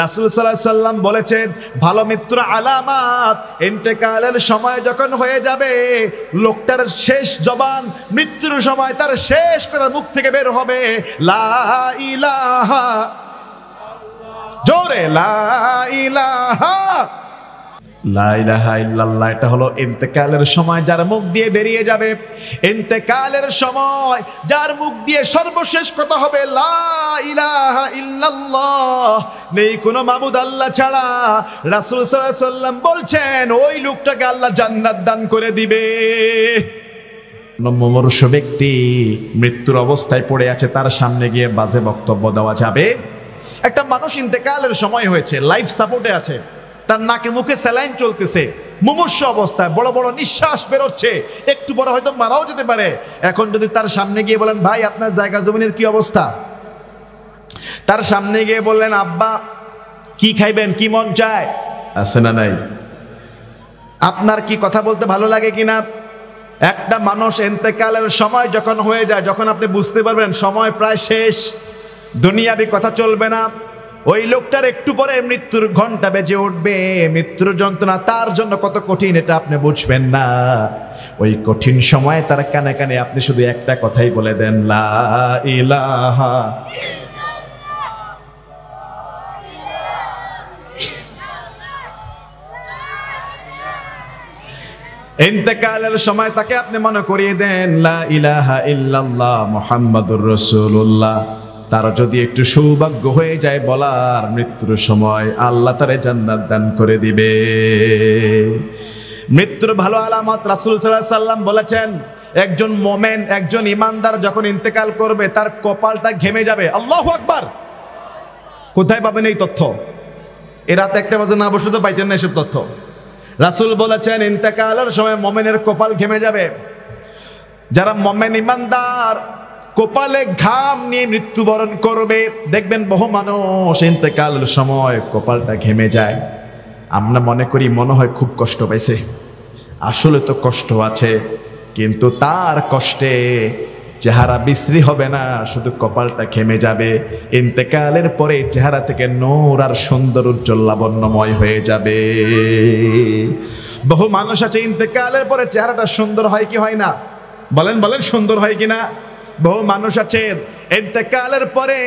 রাসূল সাল্লাল্লাহু আলাইহি সাল্লাম বলেছেন, ভালো মৃত্যুর আলামত ইন্তেকালের সময় যখন হয়ে যাবে, লোকটার শেষ জবান মৃত্যুর সময় তার শেষ কথা মুখ থেকে বের হবে লা ইলাহা, জোরে লা ইলাহা, লা ইলাহা ইল্লাল্লাহ। এটা হলো ইন্তেকালের সময় যার মুখ দিয়ে বেরিয়ে যাবে। ইন্তেকালের সময় যার মুখ দিয়ে সর্বশেষ কথা হবে লা ইলাহা ইল্লাল্লাহ, নেই কোনো মাবুদ আল্লাহ ছাড়া। রাসূল সাল্লাল্লাহু আলাইহি সাল্লাম বলছেন ওই লোকটাকে আল্লাহ জান্নাত দান করে দিবে। মুমূর্ষু ব্যক্তি মৃত্যুর অবস্থায় পড়ে আছে, তার সামনে গিয়ে বাজে বক্তব্য দেওয়া যাবে? একটা মানুষ ইন্তেকালের সময় হয়েছে, লাইফ সাপোর্টে আছে, তার নাকে মুখে স্যালাইন চলতেছে, মুমূর্ষু অবস্থায় বড় বড় নিঃশ্বাস বেরোচ্ছে, একটু বড় হয়তো মারাও যেতে পারে। এখন যদি তার সামনে গিয়ে বলেন ভাই আপনার জায়গা জমিনের কি অবস্থা, তার সামনে গিয়ে বললেন আব্বা কি খাইবেন, কি মন চায়, আছে না নাই, আপনার কি কথা বলতে ভালো লাগে কিনা? একটা মানুষ ইন্তেকালের সময় যখন হয়ে যায়, যখন আপনি বুঝতে পারবেন সময় প্রায় শেষ, দুনিয়াবি কথা চলবে না, ওই লোকটার একটু পরে মৃত্যুর ঘন্টা বেজে উঠবে। মৃত্যুর যন্ত্রণা তার জন্য কত কঠিন এটা আপনি বুঝবেন না। ওই কঠিন সময়ে তার কানে কানে আপনি শুধু একটা কথাই বলে দেন লা ইলাহা। ইন্তেকালের সময় তাকে আপনি মনে করিয়ে দেন লা ইলাহা ইল্লাল্লাহ মুহাম্মাদুর রাসূলুল্লাহ। তার যদি একটু সৌভাগ্য হয়ে যায় বলার, মৃত্যুর সময় আল্লাহ তারে জান্নাত দান করে দিবে। মৃত্যুর ভালো আলামত রাসূল সাল্লাল্লাহু আলাইহি সাল্লাম বলেছেন, একজন মোমেন, একজন ইমানদার যখন ইন্তেকাল করবে তার কপালটা ঘেমে যাবে। আল্লাহু আকবার। কোথায় পাবেন এই তথ্য? এ রাত 1টা বাজে না বসে তো পাইতেন না এসব তথ্য। রাসূল বলেছেন ইন্তেকালের সময় মোমেনের কপাল ঘেমে যাবে। যারা মোমেন ইমানদার কপালে ঘাম নিয়ে মৃত্যুবরণ করবে, দেখবেন বহু মানুষ ইন্তেকালের সময় কপালটা ঘেমে যায়। আমরা মনে করি মনে হয় খুব কষ্ট পাইছে, আসলে তো কষ্ট আছে, কিন্তু তার কষ্টে চেহারা বিশ্রী হবে না, শুধু কপালটা ঘেমে যাবে। ইন্তেকালের পরে চেহারা থেকে নূর আর সুন্দর উজ্জ্বল লাবণ্যময় হয়ে যাবে। বহু মানুষ আছে ইন্তেকালের পরে চেহারাটা সুন্দর হয় কি হয় না? বলেন বলেন, সুন্দর হয় কিনা? বহু মানুষ আছে ইন্তেকালের পরে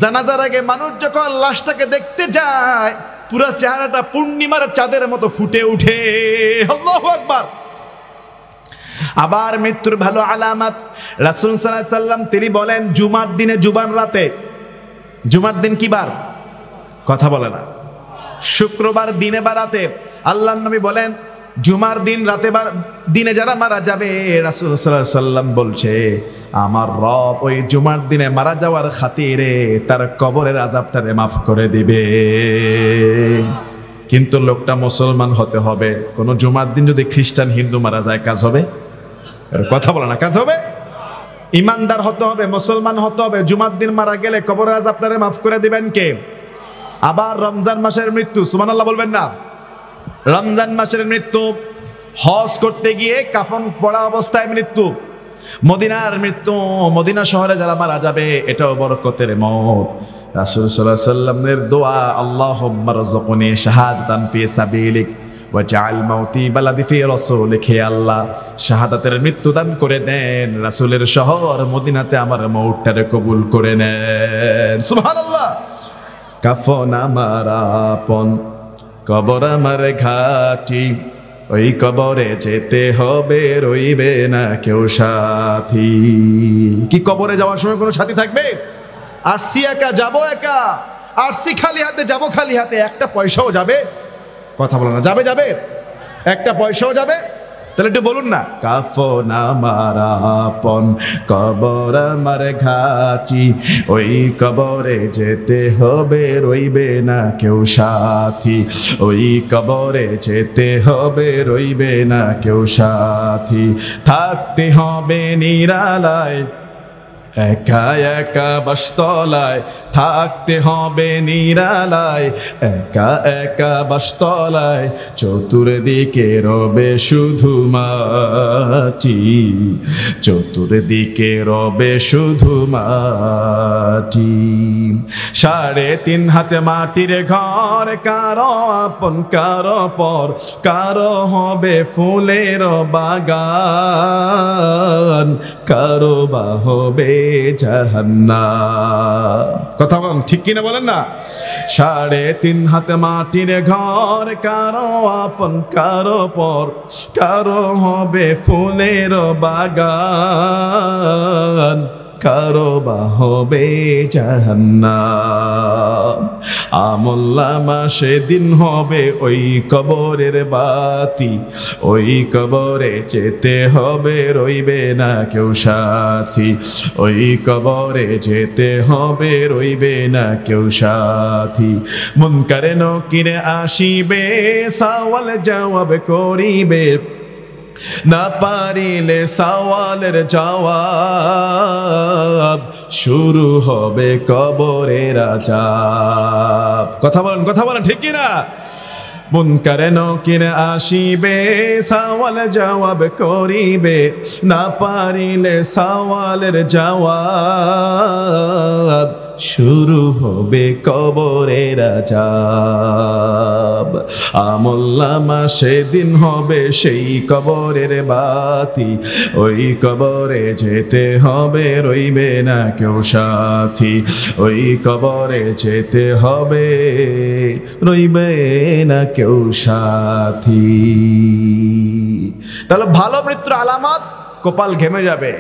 জানাজার আগে মানুষ যখন লাশটাকে দেখতে যায়, পুরো চেহারাটা পূর্ণিমার চাঁদের মতো ফুটে উঠে। আল্লাহু আকবার। আবার মৃত্যুর ভালো আলামত রাসূল সাল্লাল্লাহু আলাইহি সাল্লাম তিনি বলেন, জুমার দিনে জুমার রাতে, জুমার দিন কি বার? কথা বলে না। শুক্রবার দিনে বা রাতে আল্লাহর নবী বলেন জুমার দিন রাতে বা দিনে যারা মারা যাবে, রাসূল সাল্লাল্লাহু আলাইহি সাল্লাম বলছে আমার রব ওই জুমার দিনে মারা যাওয়ার খাতিরে তার কবরের আযাবটারে মাফ করে দিবে। কিন্তু লোকটা মুসলমান হতে হবে। কোন জুমার দিন যদি খ্রিস্টান হিন্দু মারা যায় কাজ হবে? কথা বলে না, কাজ হবে? ইমানদার হতে হবে, মুসলমান হতে হবে। জুমার দিন মারা গেলে কবরের আযাবটারে মাফ করে দিবেন কে? আবার রমজান মাসের মৃত্যু, সুবহানাল্লাহ বলবেন না? রমজান মাসের মৃত্যু, হজ করতে গিয়ে কাফন পড়া অবস্থায় মৃত্যু, মদিনার মৃত্যু, মদিনা শহরে যারা মারা যাবে এটাও বরকতের মওত। রাসূল সাল্লাল্লাহু আলাইহি সাল্লামের দোয়া, আল্লাহুম্মা রযুকনি শাহাদাতান ফি সাবিলিক ওয়াজআল মাউতি বালাদি ফি রাসূলিক। হে আল্লাহ, শাহাদাতের মৃত্যু দান করে দেন, রাসূলের শহর মদিনাতে আমার মওতটারে কবুল করে নেন। সুবহানাল্লাহ। কাফন আমার আপন, কবর আমার ঘাটি, ওই কবরে যেতে হবে, রইবে না কেউ সাথী। কি কবরে যাওয়ার সময় কোনো সাথী থাকবে? আসছি একা, যাবো একা, আসছি খালি হাতে, যাবো খালি হাতে, একটা পয়সাও যাবে? কথা বলো না, যাবে যাবে? একটা পয়সাও যাবে? তাহলে একটু বলুন না। কাফন আমার আপন, কবর আমার ঘাটি, ওই কবরে যেতে হবে, রইবে না কেউ সাথী, ওই কবরে যেতে হবে, রইবে না কেউ সাথী। থাকতে হবে নিরালায়, একা একা বাসতলায়, থাকতে হবে নিরালায়, একা একা বাসতলায়, চতুর্দিকে রবে শুধু মাটি, চতুর্দিকে রবে শুধু মাটি। 3.5 হাতে মাটির ঘর, কারো আপন কারো পর, কারো হবে ফুলের বাগান, কারো বা হবে জাহান্নাম। কথা বলেন ঠিক কিনা বলেন না? 3.5 হাতে মাটির ঘর, কারো আপন কারো পর, কারো হবে ফুলের বাগান, কারো বা হবে জাহান্নাম। আমলনামা সেদিন হবে ওই কবরের বাতি, ওই কবরে যেতে হবে রইবে না কেউ সাথী, ওই কবরে যেতে হবে রইবে না কেউ সাথী। মুনকারে নকিরে আসিবে, সওয়াল জবাব করিবে, না পারিলে সওয়ালের জবাব, শুরু হবে কবরের আযাব। কথা বলেন ঠিক কি না? মুনকারে নকিরে আসিবে, সওয়াল জবাব করিবে, না পারিলে সওয়ালের জবাব, শুরু হবে কবরের আযাব। আমলনামা সেদিন হবে সেই কবরের বাতি, ওই কবরে যেতে হবে রইবে না কেউ সাথী, ওই কবরে যেতে হবে রইবে না কেউ সাথী। তাহলে ভালো মৃত্যুর আলামত, কপাল ঘেমে যাবে,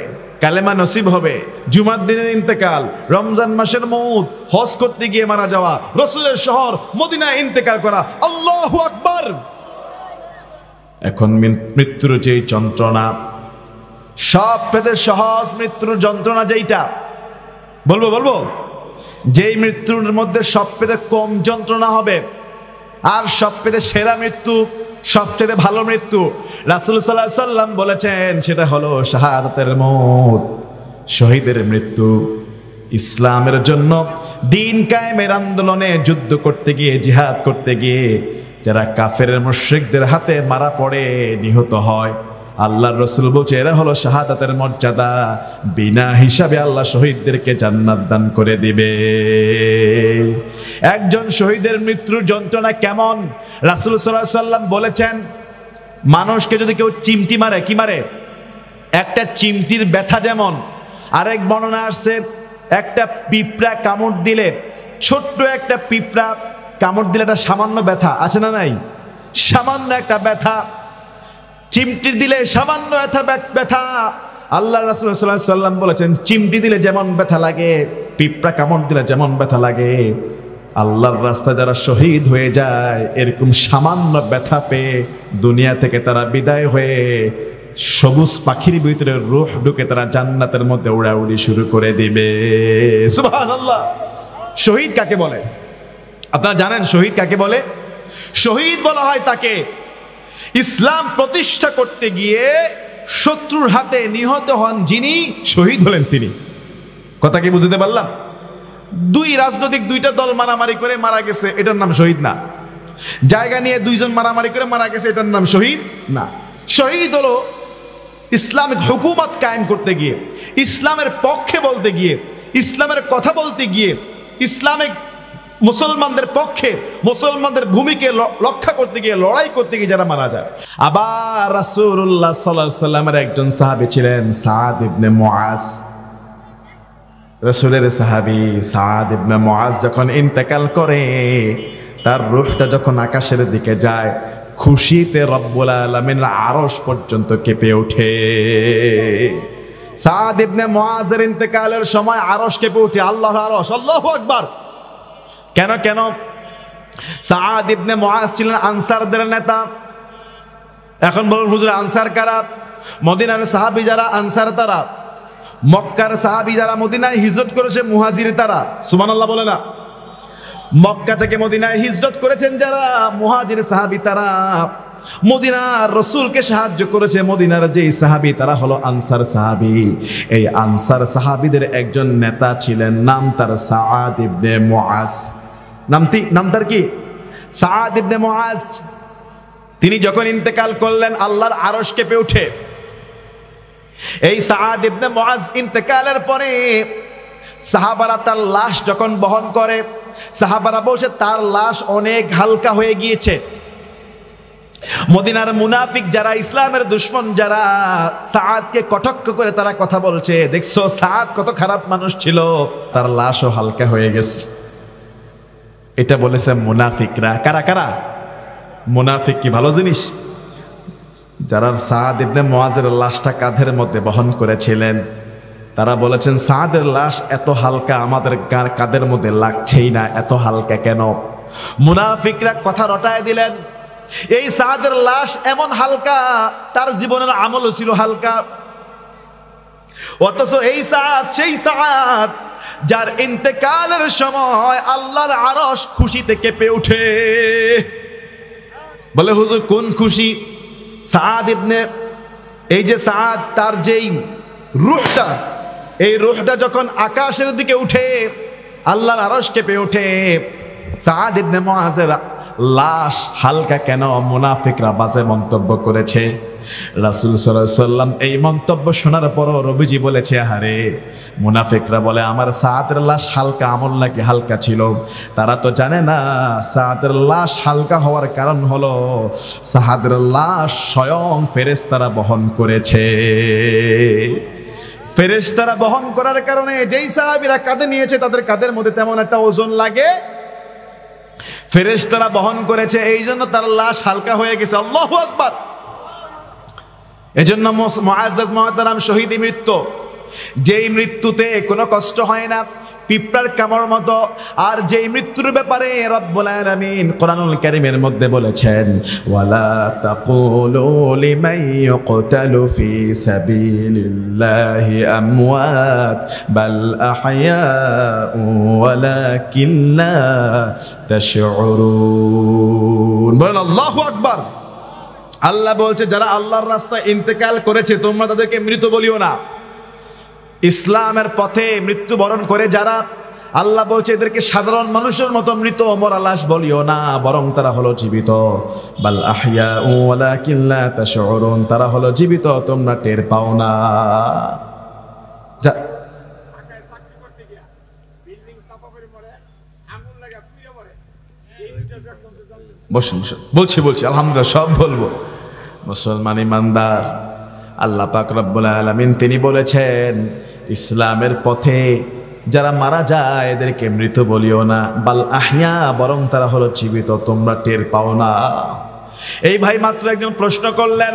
কালেমা নসিব হবে, জুমার দিনের ইন্তেকাল, রমজান মাসের মউত, হজ করতে গিয়ে মারা যাওয়া, রাসূলের শহর মদিনায় ইন্তেকাল করা। আল্লাহু আকবার। এখন মৃত্যুর যে যন্ত্রণা, সব পেতে সহজ মৃত্যুর যন্ত্রণা যেইটা বলবো, যেই মৃত্যুর মধ্যে সব পেতে কম যন্ত্রণা হবে, আর সব পেতে সেরা মৃত্যু, সবচেয়ে ভালো মৃত্যু রাসূল সাল্লাল্লাহু আলাইহি সাল্লাম বলেছেন, সেটা হলো শাহাদাতের মওত, শহীদের মৃত্যু। ইসলামের জন্য দ্বীন কায়েমের আন্দোলনে যুদ্ধ করতে গিয়ে, জিহাদ করতে গিয়ে যারা কাফের মুশরিকদের হাতে মারা পড়ে, নিহত হয়, আল্লাহর রাসূল বলছে এরা হলো শাহাদাতের মর্যাদা, বিনা হিসাবে আল্লাহ শহীদদেরকে জান্নাত দান করে দিবে। একজন শহীদের মৃত্যুর যন্ত্রণা কেমন? রাসূল সাল্লাল্লাহু আলাইহি সাল্লাম বলেছেন, মানুষকে যদি কেউ চিমটি মারে, কি মারে? একটা চিমটির ব্যথা যেমন, আরেক বর্ণনা আসছে একটা পিঁপড়া কামড় দিলে, ছোট্ট একটা পিঁপড়া কামড় দিলে একটা সামান্য ব্যথা আছে না নাই? সামান্য একটা ব্যথা, চিমটি দিলে সামান্য ব্যথা। আল্লাহ রাসূল সাল্লাল্লাহু আলাইহি সাল্লাম বলেছেন, চিমটি দিলে যেমন ব্যথা লাগে, পিঁপড়া কামড় দিলে যেমন ব্যথা লাগে, আল্লাহর রাস্তায় যারা শহীদ হয়ে যায়, এরকম সামান্য ব্যথা পেয়ে দুনিয়া থেকে তারা বিদায় হয়ে সবুজ পাখির ভিতরে রূহ ঢুকে তারা জান্নাতের মধ্যে উড়াউড়ি শুরু করে দিবে। সুবহানাল্লাহ। শহীদ কাকে বলে? আপনারা জানেন শহীদ কাকে বলে? শহীদ বলা হয় তাকে ইসলাম প্রতিষ্ঠা করতে গিয়ে শত্রুর হাতে নিহত হন যিনি, শহীদ হলেন তিনি। কথা কি বুঝতে পারলাম? রাজনৈতিক দুইটা দল মারামারি করে মারা গেছে, এটার নাম শহীদ না। জায়গা নিয়ে দুইজন মারামারি করে মারা গেছে, এটার নাম শহীদ না। শহীদ হলো ইসলামিক হুকুমত কায়েম করতে গিয়ে, ইসলামের পক্ষে বলতে গিয়ে, ইসলামের কথা বলতে গিয়ে, ইসলামিক মুসলমানদের পক্ষে, মুসলমানদের ভূমিকে রক্ষা করতে গিয়ে, লড়াই করতে গিয়ে যারা মারা যায়। আবার রাসূলুল্লাহ সাল্লাল্লাহু আলাইহি ওয়াসাল্লামের একজন সাহাবী ছিলেন সাদ ইবনে মুআজ। রাসূলের সাহাবী সাদ ইবনে মুআজ যখন ইন্তেকাল করে, তার রূহটা যখন আকাশের দিকে যায়, খুশিতে রব্বুল আলামিন আরশ পর্যন্ত কেঁপে ওঠে। সাদ ইবনে মুআজের ইন্তেকালের সময় আরশ কেঁপে ওঠে, আল্লাহর আরশ। আল্লাহু আকবার। কেন? সাদ ইবনে মুআজ ছিলেন আনসারদের নেতা। এখন বলুন হুজুর, আনসার কারা? মদিনার সাহাবী যারা আনসার তারা, মক্কার সাহাবী যারা মদিনায় হিজরত করেছে মুহাজির তারা। সুবহানাল্লাহ বলে না? মক্কা থেকে মদিনায় হিজরত করেছেন যারা মুহাজির সাহাবী তারা। মদিনার রাসূলকে সাহায্য করেছে মদিনার যেই সাহাবী তারা হলো আনসার সাহাবী। এই আনসার সাহাবীদের একজন নেতা ছিলেন, নাম তার সাআদ ইবনে মুআজ। নাম তার কি? সাআদ ইবনে মুআজ। তিনি যখন ইন্তেকাল করলেন আল্লাহর আরশ কেঁপে ওঠে। এই সাআদ ইবনে মুআজ ইন্তেকালের পরে সাহাবারা তার লাশ যখন বহন করে, সাহাবারা বলছে তার লাশ অনেক হালকা হয়ে গিয়েছে। মদিনার মুনাফিক যারা, ইসলামের দুশমন যারা, সাআদকে কটাক্ষ করে তারা কথা বলছে, দেখছো সাআদ কত খারাপ মানুষ ছিল, তার লাশও হালকা হয়ে গেছে। এটা বলেছে মুনাফিকরা। কারা কারা? মুনাফিক কি ভালো জিনিস? যারা সাআদ ইবনে মুআজের লাশটা কাঁধের মধ্যে বহন করেছিলেন তারা বলেছেন সাআদের লাশ এত হালকা আমাদের কাঁধের মধ্যে লাগছেই না, এত হালকা কেন? মুনাফিকরা কথা রটায় দিলেন, এই সাআদের লাশ এমন হালকা, তার জীবনের আমলও ছিল হালকা। অথচ এই সাআদ সেই সাআদ যার ইন্তেকালের সময় আল্লাহর আরশ খুশিতে কেঁপে ওঠে। বলে হুজুর কোন খুশি? সাআদ ইবনে, এই যে সাআদ তার যেই রূহটা, এই রূহটা যখন আকাশের দিকে উঠে আল্লাহর আরশ কেঁপে ওঠে। সাআদ ইবনে মুআজের লাশ হালকা কেন? মুনাফিকরা বাজে মন্তব্য করেছে। রাসূল সাল্লাল্লাহু আলাইহি সাল্লাম এই মন্তব্য শোনার পরও নবীজি বলেছে, আরে মুনাফিকরা বলে আমার সাআদের লাশ হালকা, আমল নাকি হালকা ছিল। তারা তো জানে না সাআদের লাশ হালকা হওয়ার কারণ হলো সাআদের লাশ স্বয়ং ফেরেশতারা বহন করেছে। ফেরেশতারা বহন করার কারণে যেই সাহাবীরা কাঁধে নিয়েছে তাদের কাঁধের মধ্যে তেমন একটা ওজন লাগে, ফেরেশতারা বহন করেছে, এই জন্য তার লাশ হালকা হয়ে গেছে। আল্লাহু আকবার। এজন্য মুআজ্জাজ মুহতারাম শহীদি মৃত্যু, যেই মৃত্যুতে কোনো কষ্ট হয় না, পিঁপড়ার কামড় মতো, আর যেই মৃত্যুর ব্যাপারে রব্বুল আলামিন কোরআনুল কারীমের মধ্যে বলেছেন, ওয়ালা তাকুলু লিমান ইউকতালু ফি সাবিলিল্লাহি আমওয়াত বাল আহইয়াউ ওয়ালাকিন লা তাশউরুন। বলেন আল্লাহু আকবার। আল্লাহ বলছে যারা আল্লাহর রাস্তায় ইন্তেকাল করেছে তোমরা তাদেরকে মৃত বলিও না। ইসলামের পথে মৃত্যুবরণ করে যারা, আল্লাহ বলছে এদেরকে সাধারণ মানুষের মতো মৃত মরা লাশ বলিও না, বরং তারা হলো জীবিত। বাল আহইয়াউ ওয়ালাকিন লা তাশউরুন, তারা হলো জীবিত, তোমরা টের পাও না। বসুন বলছি আলহামদুলিল্লাহ সব বলবো। মুসলমান ইমানদার, আল্লাহ পাক রব্বুল আলামিন তিনি বলেছেন ইসলামের পথে যারা মারা যায় এদেরকে মৃত বলিও না, বাল আহইয়া, বরং তারা হলো জীবিত, তোমরা টের পাও না। এই ভাই মাত্র একজন প্রশ্ন করলেন,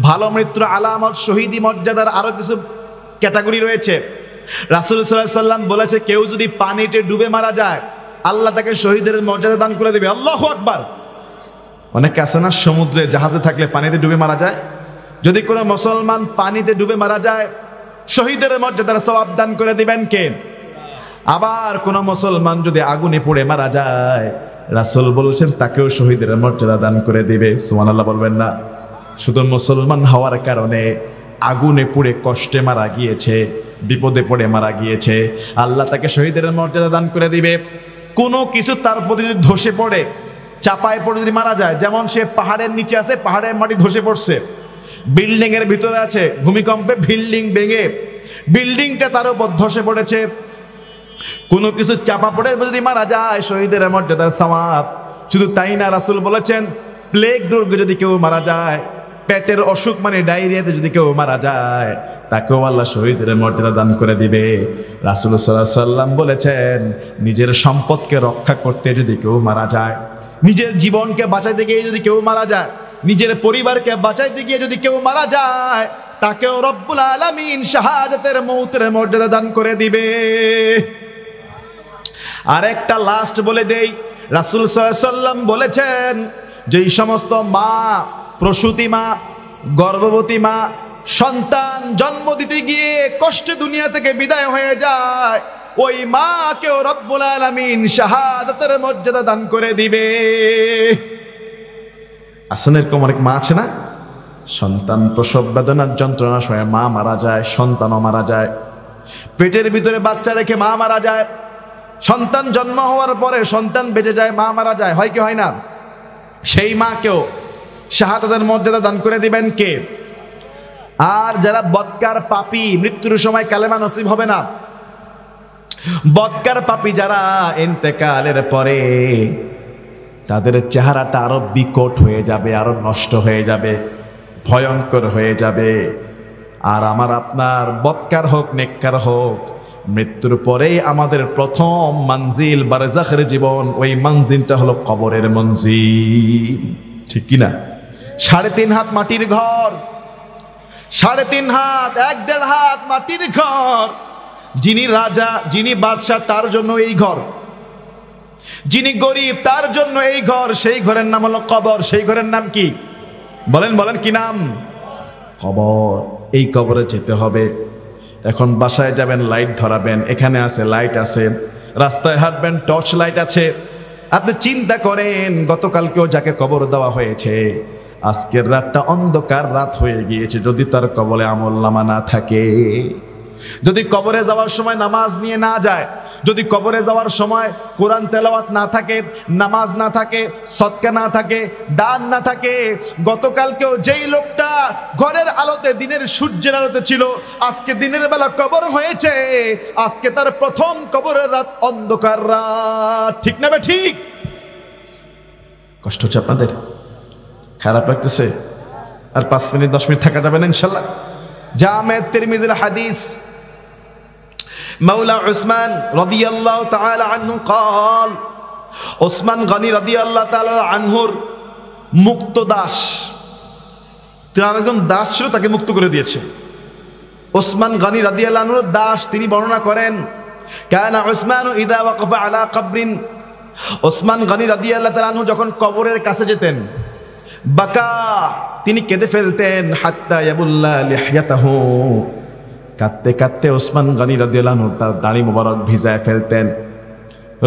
ভালো মৃত্যুর আলামত, শহীদি মর্যাদার আরো কিছু ক্যাটাগরি রয়েছে। রাসূল সাল্লাল্লাহু আলাইহি সাল্লাম বলেছে কেউ যদি পানিতে ডুবে মারা যায় আল্লাহ তাকে শহীদের মর্যাদা দান করে দেবে। আল্লাহু আকবার। অনেকে আছে না সমুদ্রে জাহাজে থাকলে পানিতে ডুবে মারা যায়, যদি কোনো মুসলমান পানিতে ডুবে মারা যায় শহীদের মর্যাদার সওয়াব দান করে দিবেন কে? আবার কোন মুসলমান যদি আগুনে পুড়ে মারা যায় রাসূল বলেছেন তাকেও শহীদের মর্যাদা দান করে দিবে। সুবহানাল্লাহ বলবেন না? শুধু মুসলমান হওয়ার কারণে আগুনে পুড়ে কষ্টে মারা গিয়েছে, বিপদে পড়ে মারা গিয়েছে, আল্লাহ তাকে শহীদের মর্যাদা দান করে দিবে। কোনো কিছু তার প্রতি যদি ধসে পড়ে, চাপায় পড়ে যদি মারা যায়, যেমন সে পাহাড়ের নিচে আছে, পাহাড়ের মাটি ধসে পড়ছে, বিল্ডিং এর ভিতরে আছে, ভূমিকম্পে বিল্ডিং ভেঙে বিল্ডিংটা তার উপর ধসে পড়েছে, কোনো কিছু চাপা পড়ে যদি মারা যায় শহীদের মর্যাদার সওয়াব। শুধু তাই না, রাসূল বলেছেন প্লেগ রোগে যদি কেউ মারা যায়, পেটের অসুখ মানে ডায়রিয়াতে যদি কেউ মারা যায় তাকেও আল্লাহ শহীদের মর্যাদা দান করে দিবে। রাসূল সাল্লাল্লাহু আলাইহি সাল্লাম বলেছেন নিজের সম্পদকে রক্ষা করতে যদি কেউ মারা যায়, নিজের জীবনকে বাঁচাইতে গিয়ে যদি কেউ মারা যায়, নিজের পরিবারকে বাঁচাইতে গিয়ে যদি কেউ মারা যায় তাকেও রব্বুল আলামিন শাহাদাতের মৌতের মর্যাদা দান করে দিবে। আরেকটা লাস্ট বলে দেই, রাসূল সাল্লাল্লাহু আলাইহি সাল্লাম বলেছেন যেই সমস্ত মা, প্রসূতি মা, গর্ভবতী মা সন্তান জন্ম দিতে গিয়ে কষ্টে দুনিয়া থেকে বিদায় হয়ে যায়, ওই মাকেও রব্বুল আলামিন শাহাদাতের মর্যাদা দান করে দিবে। আসলে এরকম অনেক মা আছে না, সন্তান প্রসব বেদনার যন্ত্রণার সময় মা মারা যায়, সন্তানও মারা যায়, পেটের ভিতরে বাচ্চা রেখে মা মারা যায়, সন্তান জন্ম হওয়ার পরে সন্তান বেঁচে যায়, মা মারা যায়, হয় কি হয় না? সেই মাকেও শাহাদাতের মর্যাদা দান করে দিবেন কে? আর যারা বদকার পাপী, মৃত্যুর সময় কালেমা নসিব হবে না, বদকার পাপী যারা ইন্তেকালের পরে তাদের চেহারাটা আরো বিকট হয়ে যাবে, আরো নষ্ট হয়ে যাবে, ভয়ঙ্কর হয়ে যাবে। আর আমার আপনার বদকার হোক নেককার হোক, মৃত্যুর পরেই আমাদের প্রথম মঞ্জিল বারজাখের জীবন, ওই মঞ্জিলটা হলো কবরের মঞ্জিল, ঠিক কিনা? 3.5 হাত মাটির ঘর, 3.5 হাত 1.5 হাত মাটির ঘর। যিনি রাজা, যিনি বাদশাহ, তার জন্য এই ঘর। যিনি গরিব, তার জন্য এই ঘর। সেই ঘরের নাম হলো কবর। সেই ঘরের নাম কি? বলেন বলেন, কি নাম? কবর। এই কবরে যেতে হবে। এখন বাসায় যাবেন, লাইট ধরাবেন, এখানে আছে লাইট আছে, রাস্তায় হাঁটবেন, টর্চ লাইট আছে। আপনি চিন্তা করেন, গতকালকেও যাকে কবর দেওয়া হয়েছে, আজকের রাতটা অন্ধকার রাত হয়ে গিয়েছে, যদি তার কবরে আমলনামা না থাকে, যদি কবরে যাওয়ার সময় নামাজ নিয়ে না যায়, যদি কবরে যাওয়ার সময় কোরআন তেলাওয়াত না থাকে, নামাজ না থাকে, সদকা না থাকে, দান না থাকে, গতকালকেও যেই লোকটা ঘরের আলোতে, দিনের সূর্যের আলোতে ছিল, আজকে দিনের বেলা কবর হয়েছে, আজকে তার প্রথম কবরের রাত, অন্ধকার রাত। ঠিক না? ঠিক। কষ্ট হচ্ছে আপনাদের? খারাপ লাগতেছে? আর 5 মিনিট 10 মিনিট থাকা যাবে না ইনশাল্লাহ। জামে তিরমিজির হাদিস, মাওলা উসমান রাদিয়াল্লাহু তাআলা আনহু قال, উসমান গনি রাদিয়াল্লাহু তাআলা আনহুর মুক্ত দাস, তার একজন দাস ছিল, তাকে মুক্ত করে দিয়েছে। উসমান গনি রাদিয়াল্লাহু আনহুর দাস, তিনি বর্ণনা করেন, কানা উসমান ইযা ওয়াকাফা আলা কবরিন, উসমান গনি রাদিয়াল্লাহু তাআলা আনহু যখন কবরের কাছে যেতেন, বাকা, তিনি কেঁদে ফেলতেন, হাত্তা ইয়াবুল্লা লিহয়াতাহু, কাঁদতে কাঁদতে ওসমান গনি রাদিয়াল্লাহু আনহু তার দাড়ি মোবারক ভিজায় ফেলতেন।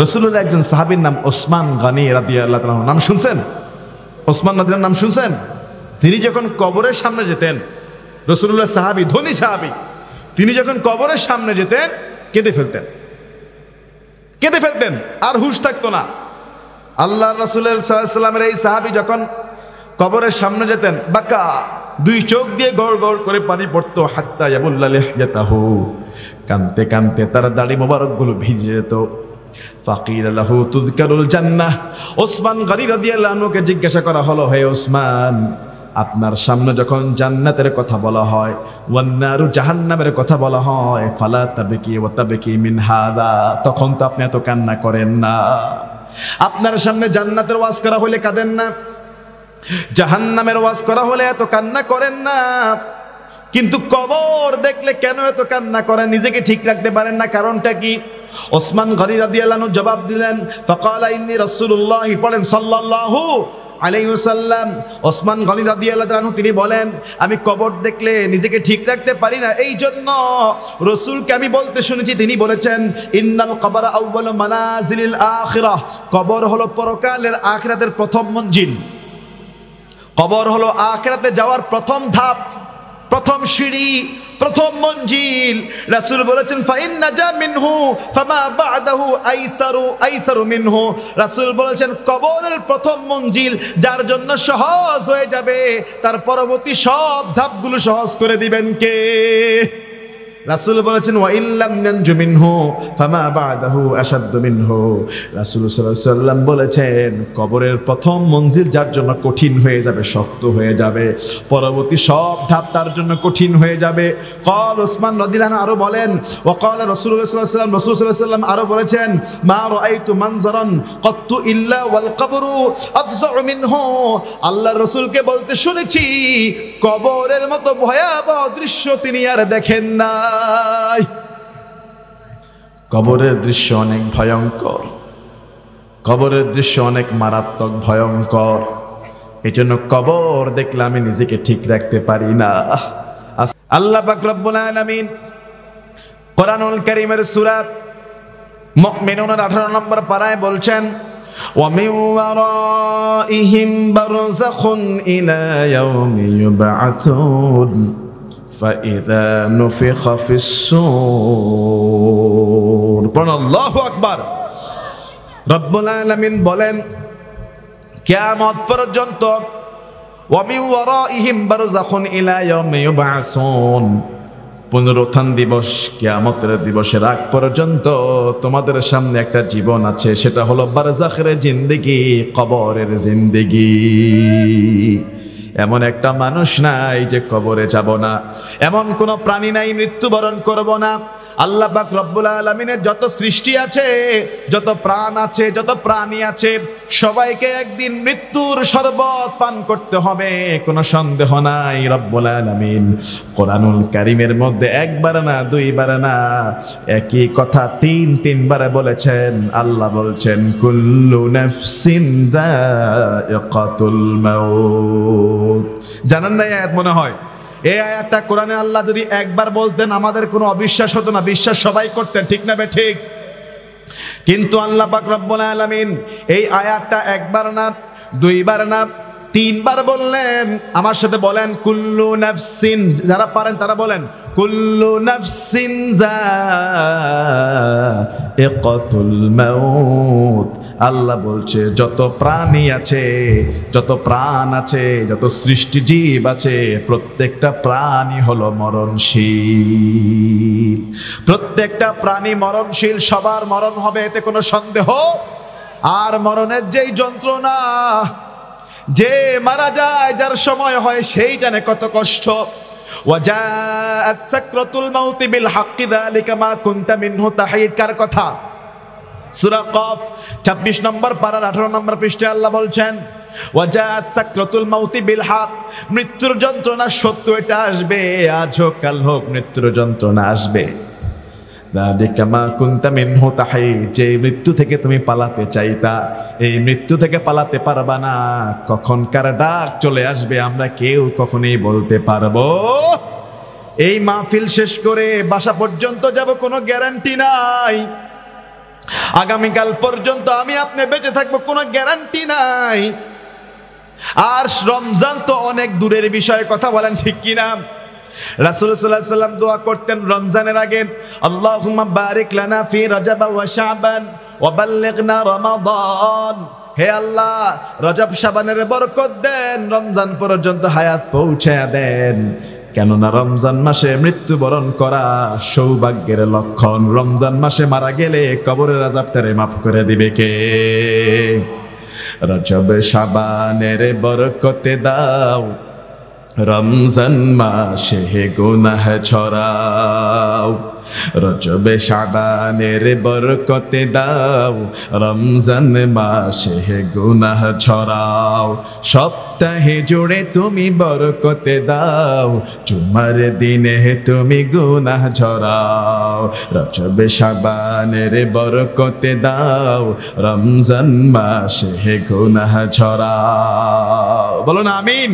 রাসূলুল্লাহ একজন সাহাবীর নাম ওসমান গনি রাদিয়াল্লাহু আনহু, নাম শুনছেন? ওসমান রাদিয়াল্লাহু নাম শুনছেন? তিনি যখন কবরের সামনে যেতেন, রাসূলুল্লাহ সাহাবী, ধনী সাহাবী, তিনি যখন কবরের সামনে যেতেন কেঁদে ফেলতেন, কেঁদে ফেলতেন, আর হুঁশ থাকতো না। আল্লাহ রাসূল সাল্লাল্লাহু আলাইহি ওয়াসাল্লামের এই সাহাবী যখন কবরের সামনে যেতেন, বাকা, 2 চোখ দিয়ে গড় গড় করে পানি পড়তো, হাত্তা ইয়াবুল্লা লিহয়াতাহু, কানতে কানতে তার দাড়ি মোবারক গুলো ভিজে যেত। ফাকিল লাহু তুযকারুল জান্নাহ, ওসমান গনি রাদিয়াল্লাহু আনহুকে জিজ্ঞাসা করা হলো, হে ওসমান, আপনার সামনে যখন জান্নাতের কথা বলা হয়, ওয়ান্নারু জাহান্নামের কথা বলা হয়, ফালা তাবকি ওয়া তাবকি মিন হাযা, তখন তো আপনি এত কান্না করেন না। আপনার সামনে জান্নাতের ওয়াজ করা হলে কাঁদেন না, জাহান্নামের ওয়াজ করা হলে এত কান্না করেন না, কিন্তু কবর দেখলে কেন এত কান্না করেন? নিজেকে ঠিক রাখতে পারেন না, কারণটা কি? ওসমান গনি রাদিয়াল্লাহু আনহু জবাব দিলেন, ফাকালা ইন্নী রাসূলুল্লাহ, পড়েন সাল্লাল্লাহু আলাইহি ওয়াসাল্লাম। ওসমান গনি রাদিয়াল্লাহু আনহু তিনি বলেন, আমি কবর দেখলে নিজেকে ঠিক রাখতে পারি না, এই জন্য রাসূলকে আমি বলতে শুনেছি, তিনি বলেছেন, ইন্নাল কবরা আউয়ালু মানাজিলিল আখিরাহ, কবর হলো পরকালের আখিরাতের প্রথম মঞ্জিল। কবর হলো আখিরাতে যাওয়ার প্রথম ধাপ, প্রথম সিঁড়ি, প্রথম মঞ্জিল। রাসূল বলেছেন, ফাইন নাজা মিনহু ফামা বা'দাহু আইসারু মিনহু, রাসূল বলেছেন কবরের প্রথম মঞ্জিল যার জন্য সহজ হয়ে যাবে, তার পরবর্তী সব ধাপগুলো সহজ করে দিবেন কে? রাসূল বলেছেন, ওয়া ইল্লাম ইয়ানজু মিনহু ফামা বা'দাহু আশাদ্দু মিনহু, রাসূল সাল্লাল্লাহু আলাইহি ওয়াসাল্লাম বলেছেন কবরের প্রথম মঞ্জিল যার জন্য কঠিন হয়ে যাবে, শক্ত হয়ে যাবে, পরবর্তী সব ধাপ তার জন্য কঠিন হয়ে যাবে। ক্বাল ওসমান রাদিয়াল্লাহু আনহু আরো বলেন, ওয়া ক্বালা রাসূলুল্লাহ সাল্লাল্লাহু আলাইহি ওয়াসাল্লাম, রাসূল সাল্লাল্লাহু আলাইহি ওয়াসাল্লাম আরো বলেছেন, মা রাআইতু মানজারান ক্বাত্তু ইল্লা ওয়াল কবরু আফযাউ মিনহু, আল্লাহর রাসূলকে বলতে শুনেছি কবরের মতো ভয়াবহ দৃশ্য তিনি আর দেখেন না। কবরের দৃশ্য অনেক ভয়ঙ্কর, কবরের দৃশ্য অনেক মারাত্মক ভয়ঙ্কর, এই জন্য কবর দেখলে আমি নিজেকে ঠিক রাখতে পারি না। আল্লাহ পাক রব্বুল আলামিন কোরআনুল কারীমের সূরা মুমিনুনের 18 নম্বর পারায় বলছেন, ومن ورائهم برزخ إلى يوم يبعثون فإذا نفخ في الصور الله أكبر রব্বুল আলামিন বলেন কিয়ামত পর্যন্ত ওয়ামিন ওয়ারাইহিম বারযাখুন ইলা ইয়াউমি ইউবআসুন পুনরুত্থান দিবস কিয়ামতের দিবসের আগ পর্যন্ত তোমাদের সামনে একটা জীবন আছে, সেটা হলো বারজাখের জিন্দেগি, কবরের জিন্দেগি। এমন একটা মানুষ নাই যে কবরে যাব না, এমন কোন প্রাণী নাই মৃত্যুবরণ করব না। আল্লাহ পাক রব্বুল আলামিনের যত সৃষ্টি আছে, যত প্রাণ আছে, যত প্রাণী আছে, সবাইকে একদিন মৃত্যুর শরবত পান করতে হবে, কোনো সন্দেহ নাই। রব্বুল আলামিন কোরআনুল কারীমের মধ্যে একবার না, দুইবার না, একই কথা তিনবার বলেছেন। আল্লাহ বলছেন কুল্লু নাফসিন যায়িকাতুল মাউত। জানেন না আয়াত? মনে হয় এই আয়াতটা কোরআনে আল্লাহ যদি একবার বলতেন আমাদের কোনো অবিশ্বাস হতো না, বিশ্বাস সবাই করতেন, ঠিক না ঠিক? কিন্তু আল্লাহ পাক রব্বুল আলামিন এই আয়াতটা একবার না, দুইবার না, তিনবার বললেন। আমার সাথে বলেন কুল্লু নাফসিন, যারা পারেন তারা বলেন কুল্লু নাফসিন যায়িকাতুল মাউত। আল্লাহ বলছে যত প্রাণী আছে, যত প্রাণ আছে, যত সৃষ্টি জীব আছে, প্রত্যেকটা প্রাণী হলো মরণশীল। প্রত্যেকটা প্রাণী মরণশীল, সবার মরণ হবে, এতে কোনো সন্দেহ। আর মরণের যেই যন্ত্রণা, যে মারা যায়, যার সময় হয়, সেই জানে কত কষ্ট। ওয়াজাআত সাকরাতুল মাউত বিল হাক্কি যালিকা মা কুনতা মিনহু তাহিদ। কার কথা? সূরা কফ 26 নম্বর পারার 18 নম্বর পৃষ্ঠায় আল্লাহ বলছেন ওয়াজাআত সাকরাতুল মাউত বিল হক, মৃত্যুর যন্ত্রণা সত্য, এটা আসবে, আজ হোক কাল হোক মৃত্যুর যন্ত্রণা আসবে। যালিকা মা কুনতা মিনহু তাহিদ, যে মৃত্যু থেকে তুমি পালাতে চাইতা, এই মৃত্যু থেকে পালাতে পারবা না। কখন কার ডাক চলে আসবে আমরা কেউ কখনোই বলতে পারবো। এই মাহফিল শেষ করে বাসা পর্যন্ত যাব কোনো গ্যারান্টি নাই। আগামীকাল পর্যন্ত আমি আপনি বেঁচে থাকবো কোনো গ্যারান্টি নাই। আর রমজান তো অনেক দূরের বিষয়ে, কথা বলেন ঠিক কিনা? রাসূল সাল্লাল্লাহু আলাইহি ওয়াসাল্লাম দোয়া করতেন রমজানের আগে, আল্লাহুম্মা বারিক লানা ফি রজব ওয়া শাবান ওয়া বাল্লিগনা রমাদান। হে আল্লাহ, রজব শাবানের বরকত দেন, রমজান পর্যন্ত হায়াত পৌঁছায়া দেন। কেননা রমজান মাসে মৃত্যুবরণ করা সৌভাগ্যের লক্ষণ। রমজান মাসে মারা গেলে কবরের আযাবটারে মাফ করে দিবে কে? রজব শাবানের বরকতে দাও, রমজান মাসে গুনাহ ছড়াও। রজবে শাবানের বরকতে দাও, রমজান মাসে গুনাহ ছড়াও। সপ্তাহে জুড়ে তুমি বরকতে দাও, জুমার দিনে তুমি গুনাহ ঝরাও। রজবে শাবানের বরকতে দাও, রমজান মাসে গুনাহ ছড়াও। বলুন আমিন।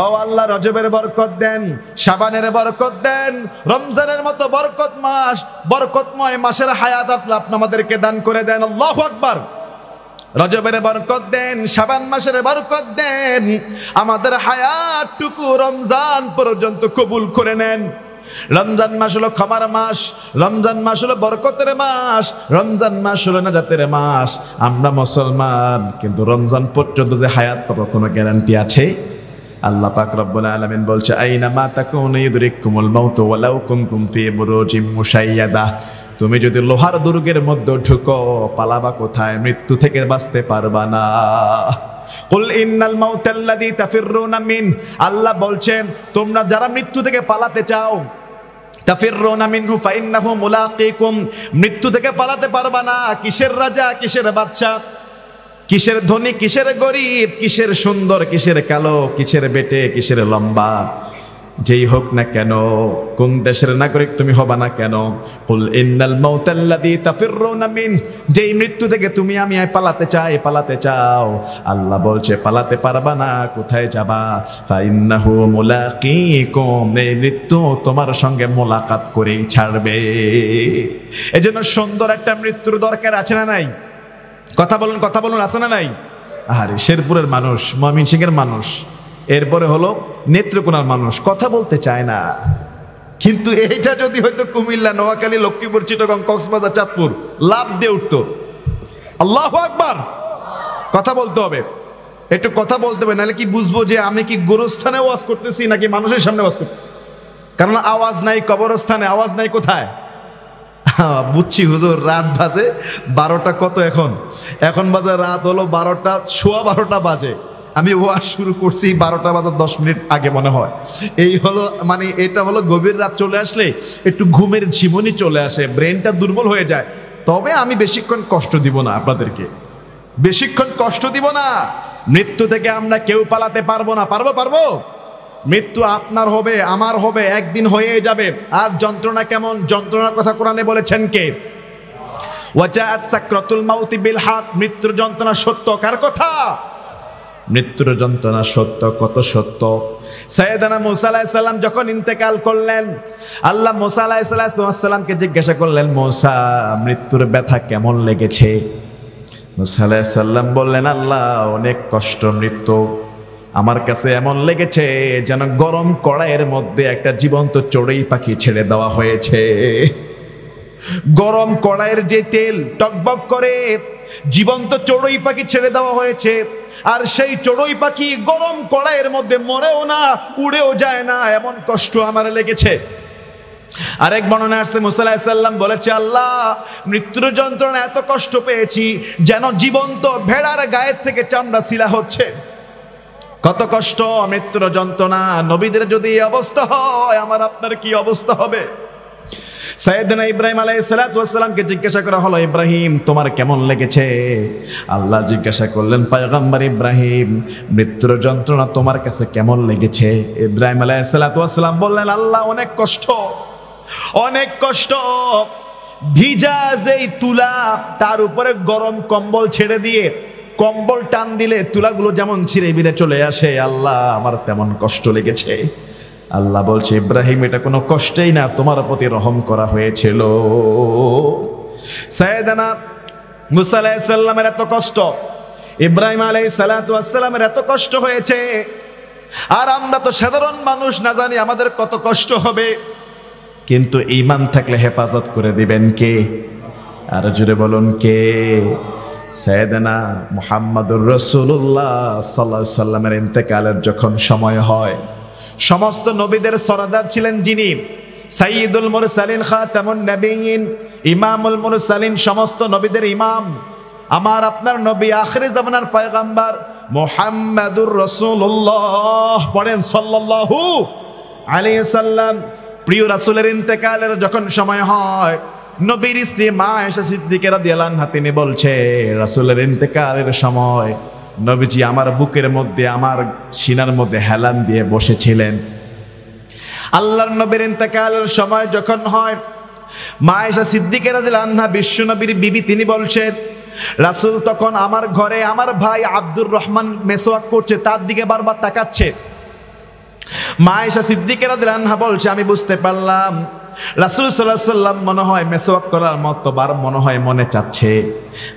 ও আল্লাহ, রজবের বরকত দেন, শাবানের বরকত দেন, রমজানের মতো বরকত মাস, বরকতময় মাসের হায়াত আল্লাহ আপনি আমাদেরকে দান করে দেন। আল্লাহু আকবার। রজবের বরকত দেন, শাবান মাসের বরকত দেন, আমাদের হায়াতটুকু রমজান পর্যন্ত কবুল করে নেন। রমজান মাস হলো ক্ষমার মাস, রমজান মাস হলো বরকতের মাস, রমজান মাস হলো নাজাতের মাস। আমরা মুসলমান, কিন্তু রমজান পর্যন্ত যে হায়াত পাবো কোনো গ্যারান্টি আছে? আল্লাহ পাক রব্বুল আলামিন বলছে আইনা মা তাকুনু ইউদরিকুমুল মাউত ওয়ালাউ কুনতুম ফি বুরুজিম মুশাইয়াদা। তুমি যদি লোহার দুর্গের মধ্যে ঢুকো, পালাবা কোথায়? মৃত্যু থেকে বাঁচতে পারবা না। কুল ইন্নাল মাউতাল্লাযী তাফিররুনা মিন, আল্লাহ বলছেন তোমরা যারা মৃত্যু থেকে পালাতে চাও, তাফিররুনা মিনহু ফাইন্নাহু মুলাকিকুম, মৃত্যু থেকে পালাতে পারবা না। কিসের রাজা, কিসের বাদশা, কিসের ধনী, কিসের গরিব, কিসের সুন্দর, কিসের কালো, কিসের বেটে, কিসের লম্বা, যেই হোক না কেন, কোন দেশের নাগরিক তুমি হবা না কেন, কুল ইন্নাল মাউতাল্লাযী তাফিররুনা মিন, যেই মৃত্যু থেকে তুমি আমি পালাতে চাও, আল্লাহ বলছে পালাতে পারবা না। কোথায় যাবা? ফাইন্নাহু মুলাকিকুম, এই মৃত্যু তোমার সঙ্গে মোলাকাত করেই ছাড়বে। এজন্য সুন্দর একটা মৃত্যুর দরকার আছে না নাই? কথা বলুন, আছে না নাই? আরে শেরপুরের মানুষ, ময়মনসিংহের মানুষ, এরপরে হলো নেত্রকোনার মানুষ কথা বলতে চায় না। কিন্তু এইটা যদি হয়তো কুমিল্লা, নোয়াখালী, লক্ষ্মীপুর, চিটাগং, কক্সবাজার, চাঁদপুর লাভ দিয়ে উঠতো। আল্লাহু আকবার। কথা বলতে হবে, একটু কথা বলতে হবে, নাহলে কি বুঝবো যে আমি কি গোরস্থানে ওয়াজ করতেছি নাকি মানুষের সামনে ওয়াজ করতেছি? কারণ আওয়াজ নাই কবরস্থানে, আওয়াজ নাই কোথায়? বুঝছি হুজুর, রাত বাজে 12টা কত এখন বাজে রাত হলো 12টা, সোয়া 12টা বাজে। আমি ওয়াজ শুরু করছি 12টা বাজার 10 মিনিট আগে মনে হয়। এই হলো মানে এটা হলো গভীর রাত চলে আসলে একটু ঘুমের ঝিমুনি চলে আসে, ব্রেনটা দুর্বল হয়ে যায়। তবে আমি বেশিক্ষণ কষ্ট দিব না আপনাদেরকে, বেশিক্ষণ কষ্ট দিব না। মৃত্যু থেকে আমরা কেউ পালাতে পারবো না। পারবো? মৃত্যু আপনার হবে, আমার হবে, একদিন হয়ে যাবে। আর যন্ত্রণা কেমন? যন্ত্রণার কথা কোরআনে বলেছেন কে? ওয়াজাআত সাকরাতুল মাউতি বিল হক। মৃত্যুর যন্ত্রণা সত্য। কার কথা? মৃত্যুর যন্ত্রণা সত্য। কত সত্য! সাইয়েদানা মুসা আলাইহিস সালাম যখন ইন্তেকাল করলেন, আল্লাহ মুসা আলাইহিস সালামকে জিজ্ঞাসা করলেন, মুসা, মৃত্যুর ব্যথা কেমন লেগেছে? মুসা আলাইহিস সালাম বললেন, আল্লাহ, অনেক কষ্ট মৃত্যু। আমার কাছে এমন লেগেছে যেন গরম কড়াইয়ের মধ্যে একটা জীবন্ত চড়ুই পাখি ছেড়ে দেওয়া হয়েছে। গরম কড়াইয়ের যে তেল টকবক করে, জীবন্ত চড়ুই পাখি ছেড়ে দেওয়া হয়েছে। আর সেই চড়ুই পাখি গরম কড়াইয়ের মধ্যে মরেও না, উড়েও যায় না, এমন কষ্ট আমার লেগেছে। আরেক বর্ণনা আসছে, মুসা আলাইহিস সালাম বলেছে, আল্লাহ, মৃত্যুর যন্ত্রণা এত কষ্ট পেয়েছি যেন জীবন্ত ভেড়ার গায়ের থেকে চামড়া ছিলা হচ্ছে। কত কষ্ট মৃত্যুর যন্ত্রণা! নবীদের যদি এই অবস্থা হয়, আমার আপনার কি অবস্থা হবে? সাইয়েদনা ইব্রাহিম আলাইহিস সালাতু ওয়াস সালামকে জিজ্ঞাসা করা হলো, ইব্রাহিম, তোমার কেমন লেগেছে? আল্লাহ জিজ্ঞাসা করলেন, পয়গম্বর ইব্রাহিম, মৃত্যুর যন্ত্রণা তোমার কাছে কেমন লেগেছে? ইব্রাহিম আলাইহিস সালাতু ওয়াস সালাম বললেন, আল্লাহ, অনেক কষ্ট, অনেক কষ্ট। ভিজা যেই তুলা, তার উপরে গরম কম্বল ছেড়ে দিয়ে কম্বল টান দিলে তুলাগুলো যেমন ছিঁড়ে বিড়ে চলে আসে, আল্লাহ, আমার তেমন কষ্ট লেগেছে। আল্লাহ বলছে, ইব্রাহিম, এটা কোনো কষ্টই না, তোমার প্রতি রহম করা হয়েছিল। সাইয়েদনা মুসা আলাইহিস সালামের এত কষ্ট, ইব্রাহিম আলাইহিস সালাতু ওয়াস সালামের এত কষ্ট হয়েছে, আর আমরা তো সাধারণ মানুষ, না জানি আমাদের কত কষ্ট হবে। কিন্তু ঈমান থাকলে হেফাজত করে দিবেন কে? আর জুড়ে বলুন, কে? সাইয়েদনা মুহাম্মাদুর রাসূলুল্লাহ সাল্লাল্লাহু আলাইহি সাল্লামের ইন্তেকালের যখন সময় হয়, সমস্ত নবীদের সরদার ছিলেন যিনি, সাইয়্যিদুল মুরসালিন, খাতামুন নবিয়্যিন, ইমামুল মুরসালিন, সমস্ত নবীদের ইমাম, আমার আপনার নবী, আখির জামানার পয়গম্বর মুহাম্মাদুর রাসূলুল্লাহ, পড়েন সাল্লাল্লাহু আলাইহি সাল্লাম। প্রিয় রাসূলের ইন্তেকালের যখন সময় হয়, নবীর স্ত্রী মা আয়েশা সিদ্দিকা রাদিয়াল্লাহু আনহা তিনি বলছে, রাসূলের ইন্তেকালের সময় নবীজি আমার বুকের মধ্যে, আমার সিনার মধ্যে হেলান দিয়ে বসেছিলেন। আল্লাহর নবীর ইন্তেকালের সময় যখন হয়, মা আয়েশা সিদ্দিকা রাদিয়াল্লাহু আনহা বিশ্ব নবীর বিবি, তিনি বলছেন, রাসূল তখন আমার ঘরে, আমার ভাই আব্দুর রহমান মেসওয়াক করছে, তার দিকে বারবার তাকাচ্ছে। মা আয়েশা সিদ্দিকা রাদিয়াল্লাহু আনহা বলছে, আমি বুঝতে পারলাম রাসূল সাল্লাল্লাহু আলাইহি সাল্লাম মনে হয় মেসওয়াক করার মতো বার মনে হয় মনে চাচ্ছে।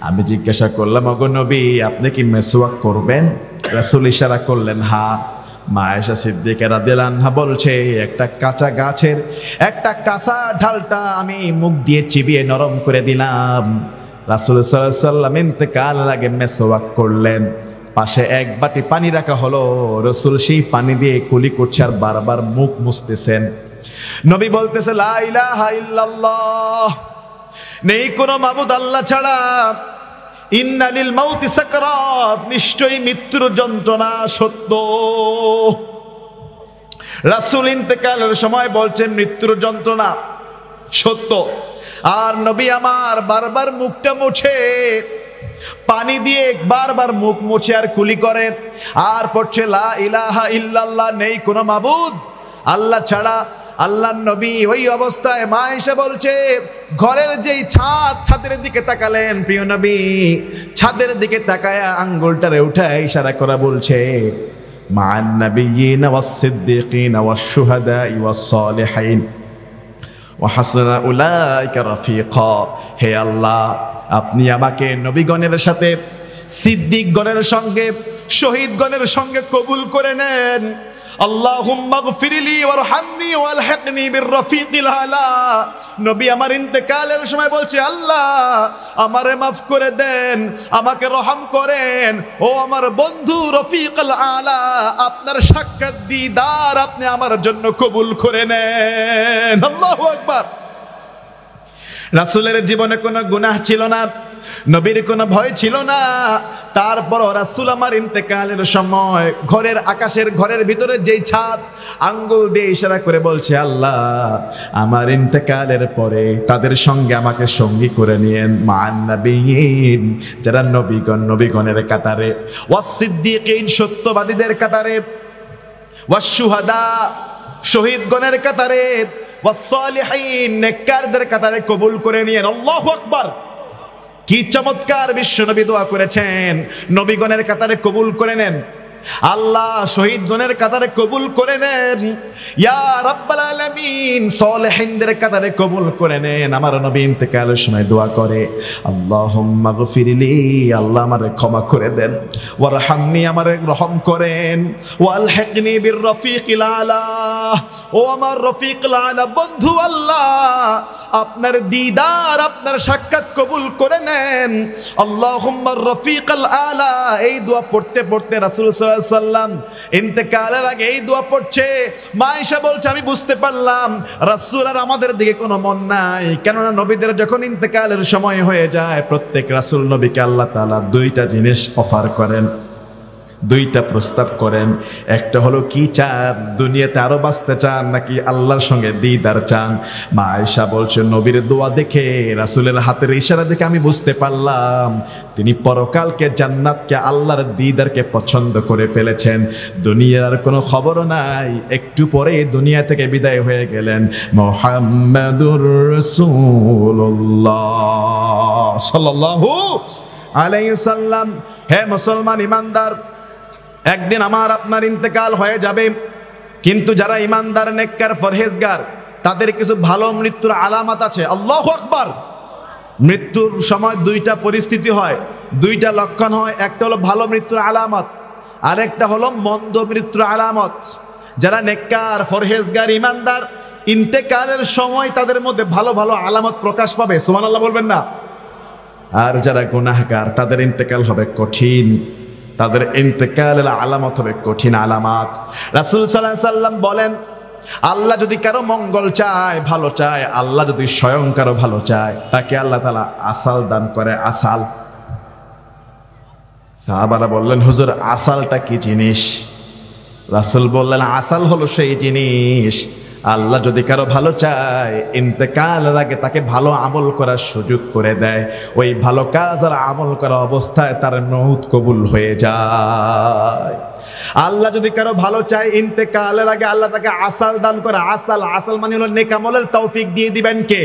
আমি জিজ্ঞাসা করলাম, ওগো নবী, আপনি কি মেসওয়াক করবেন? রাসূল ইশারা করলেন, হ্যাঁ। মা আয়েশা সিদ্দিকা রাদিয়াল্লাহু আনহা বলছে, একটা কাঁচা গাছের একটা কাঁচা ঢালটা আমি মুখ দিয়ে চিবিয়ে নরম করে দিলাম। রাসূল সাল্লাল্লাহু আলাইহি সাল্লাম ইন্তেকালের আগে মেসওয়াক করলেন। পাশে এক বাটি পানি রাখা হলো, রাসূল সেই পানি দিয়ে কুলি করছে আর বারবার মুখ মুছতেছেন। নবী বলতেছে, লা ইলাহা ইল্লাল্লাহ, নেই কোনো মাবুদ আল্লাহ ছাড়া, ইন্না লিল মাউতি সাকরাত, নিশ্চয়ই মৃত্যুর যন্ত্রণা সত্য। রাসূল ইন্তেকালের সময় বলছেন মৃত্যুর যন্ত্রণা সত্য, আর নবী আমার বারবার মুখটা মুছে, পানি দিয়ে বারবার মুখ মুছে আর কুলি করে, আর পড়ছে লা ইলাহা ইল্লাল্লাহ, নেই কোনো মাবুদ আল্লাহ ছাড়া। আল্লাহর নবী ওই অবস্থায়, মা আয়েশা বলছে, ঘরের যেই ছাদ, ছাদের দিকে তাকালেন প্রিয় নবী, ছাদের দিকে তাকায় আঙ্গুলটারে উঠায় ইশারা করা বলছে, মা'আন নাবিয়্যিনা ওয়াস সিদ্দিকিনা ওয়াশ শুহাদা'i ওয়াস সালিহিন ওয়া হাসুনা উলাইকা রাফিকা। হে আল্লাহ, আপনি আমাকে নবীগণের সাথে, সিদ্দিকগণের সঙ্গে, শহীদগণের সঙ্গে কবুল করে নেন। আল্লাহুম্মা গফিরলি ওয়ারহামনি ওয়ালহিকনি বিররফিকিল আলা। নবী আমার ইন্তেকালের সময় বলছে, আল্লাহ আমারে মাফ করে দেন, আমাকে রহম করেন, ও আমার বন্ধু রফিকুল আলা, আপনার সাক্ষাৎ দিদার আপনি আমার জন্য কবুল করে নেন। আল্লাহু আকবার। রাসূলের জীবনে কোনো গুনাহ ছিল না, নবীর কোনো ভয় ছিল না। তারপর রাসূল আমার ইন্তেকালের সময় ঘরের আকাশের ঘরের ভিতরে যেই ছাদ, আঙ্গুল দিয়ে ইশারা করে বলছে, আল্লাহ আমার ইন্তেকালের পরে তাদের সঙ্গে আমাকে সঙ্গী করে নিয়েন, মান নবিয়িন, যারা নবীগণের কাতারে, ওয়াস সিদ্দিকিন, সত্যবাদীদের কাতারে, ওয়াস শুহাদা, শহীদগণের কাতারে, ওয়াস সালিহিন, নেককারদের কাতারে কবুল করে নিয়েন। আল্লাহু আকবার। কি চমৎকার বিশ্বনবী দোয়া করেছেন, নবীগণের কাতারে কবুল করে নেন, আল্লাহ শহীদগণের কাতারে কবুল করে নেন, ইয়া রাব্বাল আলামিন সালেহিনদের কাতারে কবুল করে নেন। আমার নবী ইন্তেকালের সময় দোয়া করে, আল্লাহুম্মা গফিরলি, আল্লাহ আমারে ক্ষমা করে দেন, ওয়ারহামনি, আমারে রহম করেন, ওয়ালহিকনি বিররফিকিল আলা, ও আমার রফিকুল আলা বন্ধু, আল্লাহ আপনার দিদার, আপনার সাক্ষাৎ কবুল করে নেন। আল্লাহুম্মা রফিকুল আলা। এই দোয়া পড়তে পড়তে রাসূল সাল্লাল্লাহু আলাইহি ওয়াসাল্লাম ইন্তেকালের আগে এই দোয়া পড়ছে। মা আয়েশা বলছে, আমি বুঝতে পারলাম রাসূল আর আমাদের দিকে কোনো মন নাই, কেননা নবীদের যখন ইন্তেকালের সময় হয়ে যায়, প্রত্যেক রাসূল নবীকে আল্লাহ তাআলা দুইটা জিনিস অফার করেন, দুইটা প্রস্তাব করেন। একটা হলো কি চান, দুনিয়াতে আরো বাঁচতে চান নাকি আল্লাহর সঙ্গে দিদার চান? মা আয়েশা বলছেন, নবীর দোয়া দেখে, রাসূলের হাতের ইশারা দেখে আমি বুঝতে পারলাম তিনি পরকালকে, জান্নাতকে, আল্লাহর দিদারকে পছন্দ করে ফেলেছেন। দুনিয়ার কোনো খবর নাই, একটু পরে দুনিয়া থেকে বিদায় হয়ে গেলেন মুহাম্মাদুর রাসূলুল্লাহ সাল্লাল্লাহু আলাইহি ওয়াসাল্লাম। হে মুসলমান ইমানদার, একদিন আমার আপনার ইন্তেকাল হয়ে যাবে, কিন্তু যারা ইমানদার, নেককার, ফরহেজগার, তাদের কিছু ভালো মৃত্যুর আলামত আছে। আল্লাহু আকবার। মৃত্যুর সময় দুইটা পরিস্থিতি হয়, দুইটা লক্ষণ হয়। একটা হলো ভালো মৃত্যুর আলামত, আরেকটা হলো মন্দ মৃত্যুর আলামত। যারা নেককার, ফরহেজগার, ইমানদার, ইন্তেকালের সময় তাদের মধ্যে ভালো ভালো আলামত প্রকাশ পাবে, সুবহানাল্লাহ বলবেন না? আর যারা গুনাহগার, তাদের ইন্তেকাল হবে কঠিন, তাদের ইন্তেকালের আলামত হবে কঠিন আলামত। রাসূল সাল্লাল্লাহু আলাইহি সাল্লাম বলেন, আল্লাহ যদি কারো মঙ্গল চায়, ভালো চায়, আল্লাহ যদি স্বয়ং কারো ভালো চায়, তাকে আল্লাহ তাআলা আসাল দান করে। আসাল। সাহাবারা বললেন, হুজুর আসালটা কি জিনিস? রাসূল বললেন, আসাল হলো সেই জিনিস, আল্লাহ যদি কারো ভালো চায়, ইন্তেকালের আগে তাকে ভালো আমল করার সুযোগ করে দেয়। ওই ভালো কাজ আর আমল করা অবস্থায় তার মউত কবুল হয়ে যায়। আল্লাহ যদি কারো ভালো চায়, ইন্তেকালের আগে আল্লাহ তাকে আসাল দান করে। আসাল, আসাল মানে হলো নেকামলের তৌফিক দিয়ে দিবেন কে?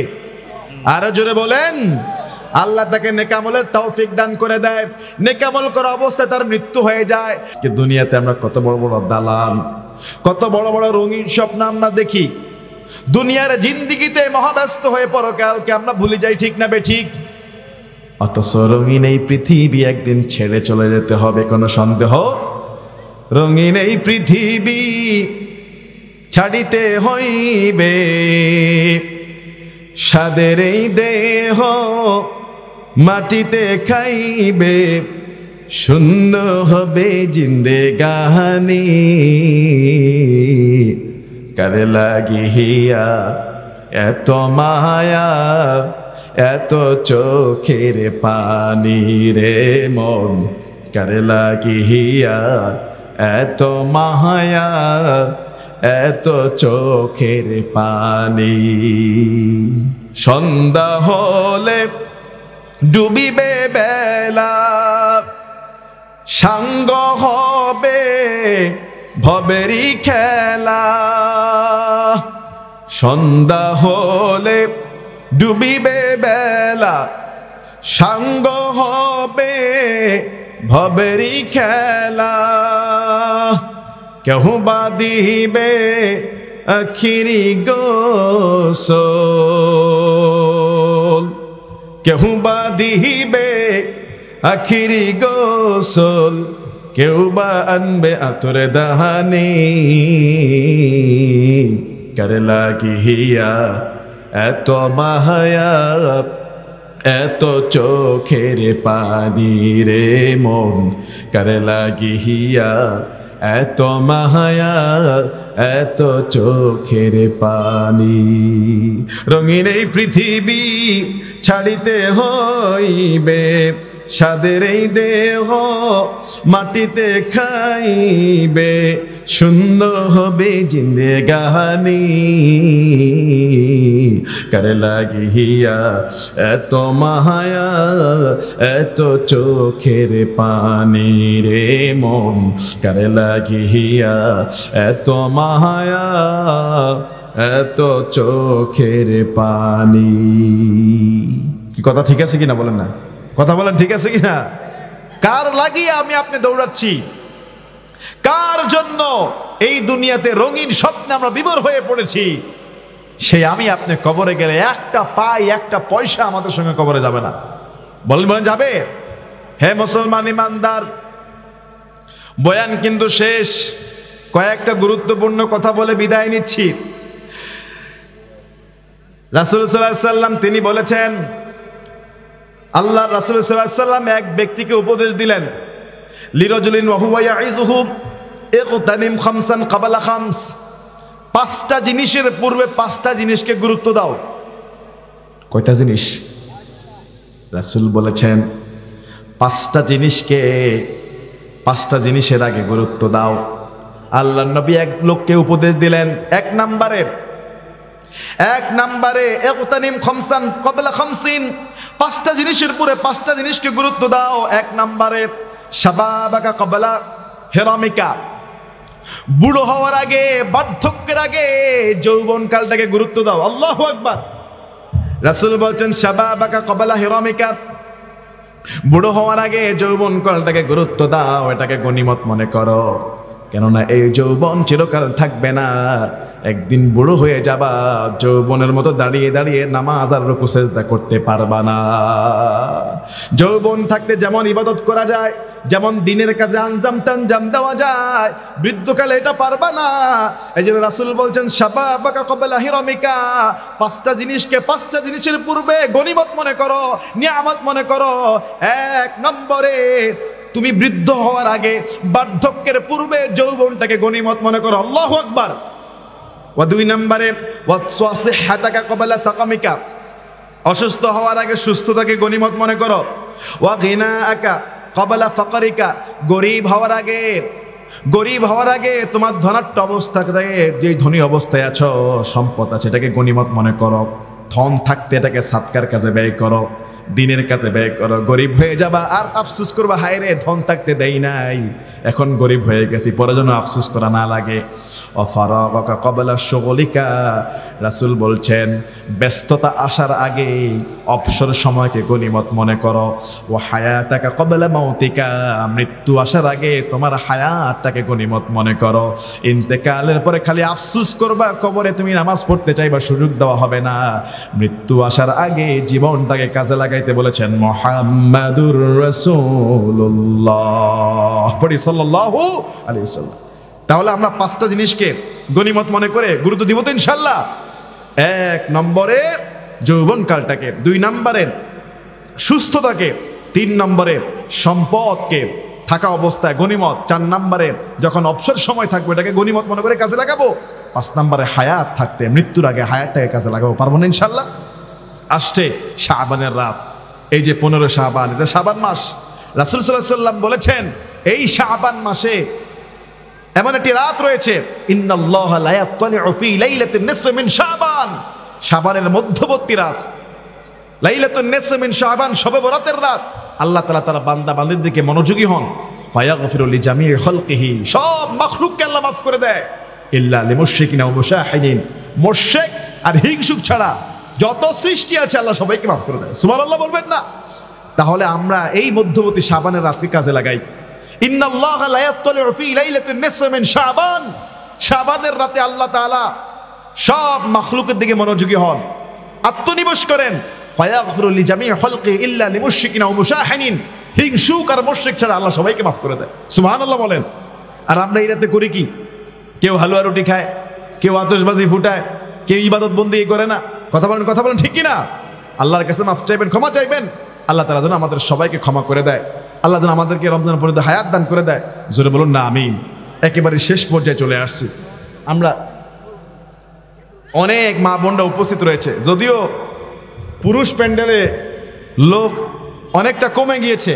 আরো জোরে বলেন। আল্লাহ তাকে নেকামলের তৌফিক দান করে দেয়, নেকামল করা অবস্থায় তার মৃত্যু হয়ে যায়। দুনিয়াতে আমরা কত বড় বড় দালান, কত বড় বড় রঙিন স্বপ্ন আমরা দেখি। দুনিয়ার জিন্দিগিতে মহাব্যস্ত হয়ে পরকালকে আমরা ভুলে যাই, ঠিক না বেঠিক? অথচ রঙিন এই পৃথিবী একদিন ছেড়ে চলে যেতে হবে, কোনো সন্দেহ? রঙিন এই পৃথিবী ছাড়িতে হইবে, সাদের এই দেহ মাটিতে খাইবে, সুন্দর হবে জিন্দেগানি, কারে লাগিয়া এত মায়া, এত চোখের পানি রে মন, কারে লাগিয়া এত মায়া, এত চোখের পানি। সন্ধ্যা হলে ডুবিবে বেলা, সাঙ্গ হবে ভবেরি খেলা। সন্ধ্যা হলে ডুবিবে বেলা, সাঙ্গ হবে ভবেরি খেলা। কেহ বা দিবে আখিরি গোসল, কেউ বা দিবে আখিরি গোসল, কেউ বা আনবে আতরে দাহানি, কার লাগিয়া এত মায়া এত চোখের পানি রে মন, কার লাগিয়া এত মায়া এত চোখের পানি। রঙিন এই পৃথিবী ছাড়িতে হইবে, সাদের এই দেহ মাটিতে খাইবে, সুন্দর হবে জিন্দেগানি, কার লাগিয়া এত মায়া এত চোখের পানি রে মন, কার লাগিয়া এত মায়া এত চোখের পানি। কি কথা ঠিক আছে কিনা বলেন না? কথা বলেন ঠিক আছে কিনা? কার লাগিয়ে আমি আপনি দৌড়াচ্ছি? কার জন্য এই দুনিয়াতে রঙিন স্বপ্নে আমরা বিভোর হয়ে পড়েছি? সেই আমি আপনি কবরে গেলে একটা পাই একটা পয়সা আমাদের সঙ্গে কবরে যাবে না। বলেন বলেন যাবে? হে মুসলমান ইমানদার, বয়ান কিন্তু শেষ। কয়েকটা গুরুত্বপূর্ণ কথা বলে বিদায় নিচ্ছি। রাসূল সাল্লাল্লাহু আলাইহি ওয়াসাল্লাম তিনি বলেছেন, আল্লাহ রাসূল সাল্লাল্লাহু আলাইহি ওয়াসাল্লাম এক ব্যক্তিকে উপদেশ দিলেন, লিরাজুলিন ওয়া হুয়া ইয়াইযুহু ইগতানিম খামসান ক্বাবলা খামস, পাঁচটা জিনিসের পূর্বে পাঁচটা জিনিসকে গুরুত্ব দাও। কয়টা জিনিস? রাসূল বলেছেন পাঁচটা জিনিসকে পাঁচটা জিনিসের আগে গুরুত্ব দাও। আল্লাহর নবী এক লোককে উপদেশ দিলেন, এক নম্বরে ইগতানিম খামসান ক্বাবলা খামসিন, পাঁচটা জিনিসের পরে পাঁচটা জিনিসকে গুরুত্ব দাও। এক নম্বরে শাবাবাকা ক্বাবলা হিরামিকা, বুড়ো হওয়ার আগে বার্ধক্যের আগে যৌবনকালটাকে গুরুত্ব দাও। আল্লাহু আকবার। রাসূল বলছেন শাবাবাকা ক্বাবলা হিরামিকা, বুড়ো হওয়ার আগে যৌবনকালটাকে গুরুত্ব দাও, এটাকে গনিমত মনে করো। কেননা এই যৌবন চিরকাল থাকবে না, একদিন বুড়ো হয়ে যাবা, যৌবনের মতো দাঁড়িয়ে দাঁড়িয়ে নামাজ আর রুকু সিজদা করতে পারবা না। যৌবন থাকতে যেমন ইবাদত করা যায়, যেমন দিনের কাজে আঞ্জাম দেওয়া যায়, বৃদ্ধকালে এটা পারবা না। এই জন্য রাসূল বলছেন শাবাবাকা ক্বাবলা হিরামিকা, পাঁচটা জিনিসকে পাঁচটা জিনিসের পূর্বে গনিমত মনে করো, নিয়ামত মনে করো। এক নম্বরে তুমি বৃদ্ধ হওয়ার আগে বার্ধক্যের পূর্বে যৌবনটাকে গনিমত মনে করো। আল্লাহু আকবার। ওয়া দুই নম্বরে ওয়াসিহাতাকা ক্বাবলা সাকামিকা, অসুস্থ হওয়ার আগে সুস্থতাকে গনিমত মনে করো। ওয়া গিনাআকা ক্বাবলা ফাকরিকা, গরীব হওয়ার আগে তোমার ধনাঢ্য অবস্থা থেকে যে ধনী অবস্থায় আছো, সম্পদ আছে, এটাকে গনিমত মনে করো। ধন থাকতে এটাকে সাদকার কাজে ব্যয় করো, দিনের কাছে ব্যয় করো। গরিব হয়ে যাবা আর আফসোস করবা, হায় রে ধন থাকতে দেই নাই, এখন গরিব হয়ে গেছি, পরে যেন আফসোস করা না লাগে। অফারাগাকা ক্বাবলা শুগলিকা, রাসূল বলছেন ব্যস্ততা আসার আগে অবসর সময়কে গনিমত মনে করো। ও হায়াতাকা ক্বাবলা মাউতিকা, মৃত্যু আসার আগে তোমার হায়াতটাকে গনিমত মনে করো। ইন্তেকালের পরে খালি আফসোস করবা, কবরে তুমি নামাজ পড়তে চাইবা, সুযোগ দেওয়া হবে না। মৃত্যু আসার আগে জীবনটাকে কাজে লাগাইতে বলেছেন মুহাম্মাদুর রাসূলুল্লাহ, পড়ি সাল্লাল্লাহু আলাইহি ওয়াসাল্লাম। তাহলে আমরা পাঁচটা জিনিসকে গনিমত মনে করে গুরুত্ব দিব তো ইনশাআল্লাহ। এক নম্বরে যৌবনকালটাকে, দুই নম্বরে সুস্থতাকে, তিন নম্বরে সম্পদকে থাকা অবস্থায় গনিমত, চার নম্বরে যখন অবসর সময় থাকবে এটাকে গনিমত মনে করে কাজে লাগাবো, পাঁচ নম্বরে হায়াত থাকতে মৃত্যুর আগে হায়াতটাকে কাজে লাগাবো। পারবো না ইনশাআল্লাহ? আসছে শাবানের রাত, এই যে 15 শাবান, এটা শাবান মাস। রাসূল সাল্লাল্লাহু আলাইহি ওয়াসাল্লাম বলেছেন এই শাবান মাসে এমন একটি রাত রয়েছে, ইন্নাল্লাহা লা ইয়াত্তালিউ ফি লাইলাতিন নিসফি মিন শাবান, শাবানের মধ্যবর্তী রাত, লাইলাতুন নিসফি মিন শাবান, শবে বরাতের রাত। আল্লাহ তাআলা তার বান্দা বান্দির দিকে মনোযোগী হন, ফায়াগফিরু লিজামিই খালকিহি, সব মাখলুককে আল্লাহ মাফ করে দেয়, ইল্লা লিমুশরিকিনা ওয়া মুশাহিদিন, মুশরিক আর হিংসুক ছাড়া যত সৃষ্টি আছে আল্লাহ সবাইকে মাফ করে দেয়। সুবহানাল্লাহ বলবেন না? তাহলে আমরা এই মধ্যবর্তী শাবানের রাতকে কাজে লাগাই। ইন্নাল্লাহা লা ইয়াত্তালিউ ফি লাইলাতিন নিসফি মিন শাবান, শাবানের রাতে আল্লাহ তাআলা সব মাখলুকের দিকে মনোযোগী হন, আত্মনিবেশ করেন। ফায়াগফিরু লিজামিই খালকি ইল্লা লিমুশরিকিন ওয়া মুশাহিনিন, হিংসুক আর মুশরিক ছাড়া আল্লাহ সবাইকে মাফ করে দেয়। সুবহানাল্লাহ বলেন। আর আমরা এই রাতে করি কি? কেউ হালুয়া রুটি খায়, কেউ আতশবাজি ফুটায়, কেউ ইবাদত বন্দি করে না। কথা বলেন ঠিক কি না? আল্লাহর কাছে মাফ চাইবেন, ক্ষমা চাইবেন, আল্লাহ তাআলা যেন আমাদের সবাইকে ক্ষমা করে দেয়, আল্লাহ যেন আমাদেরকে রমজান পর্যন্ত হায়াত দান করে দেয়। জোরে বলুন না আমিন। একেবারে শেষ পর্যায়ে চলে আসছি আমরা। অনেক মা বোনরা উপস্থিত রয়েছে, যদিও পুরুষ প্যান্ডেলে লোক অনেকটা কমে গিয়েছে,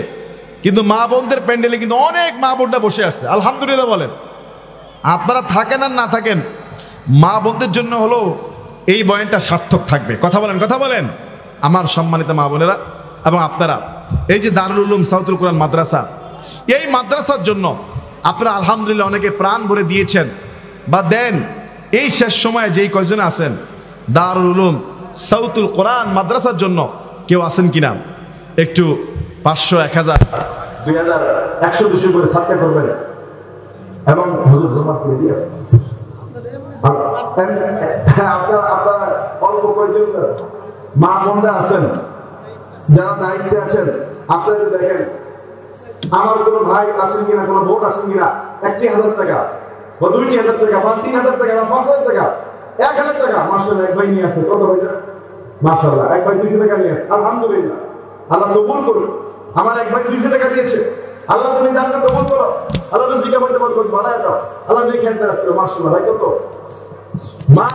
কিন্তু মা বোনদের প্যান্ডেলে কিন্তু অনেক মা বোনরা বসে আসছে। আলহামদুলিল্লাহ বলেন। আপনারা থাকেন আর না থাকেন, মা বোনদের জন্য হলো এই বয়ানটা সার্থক থাকবে। কথা বলেন আমার সম্মানিত মা বোনেরা এবং আপনারা। এই যে দারুল উলুম সাউতুল কোরআন মাদ্রাসা, এই মাদ্রাসার জন্য আপনারা আলহামদুলিল্লাহ অনেকে প্রাণ ভরে দিয়েছেন বা দেন। এই শেষ সময়ে যেই কয়জন আছেন দারুল উলুম সাউতুল কোরআন মাদ্রাসার জন্য কেউ আছেন কিনা একটু 500, 1000, 2000, 100, 200 করে সাদকা করবেন এবং হুজুর জমা করে দিয়েছেন। আপনারা অল্প কয়েকজন মা বোনরা আছেন যারা দায়িত্বে আছেন, আপনারা দেখেন আমার কোনো ভাই আছেন কিনা, কোনো বোন আছেন কিনা 1,000 টাকা বা 2,000 টাকা বা 3,000 টাকা বা 5,000 টাকা, 1,000 টাকা মাশাআল্লাহ এক ভাই নিয়ে আসছে। কত ভাই? মাশাআল্লাহ এক ভাই 200 টাকা নিয়ে আসছে। আলহামদুলিল্লাহ, আল্লাহ কবুল করুন। আমার এক ভাই 200 টাকা দিয়েছে, আল্লাহ তুমি দানটা কবুল করো, আল্লাহ রিজিক আমাদের বরকত বাড়ায় দাও, আল্লাহ নেক খেলতে আসবে। মাশাআল্লাহ ভাই কত মা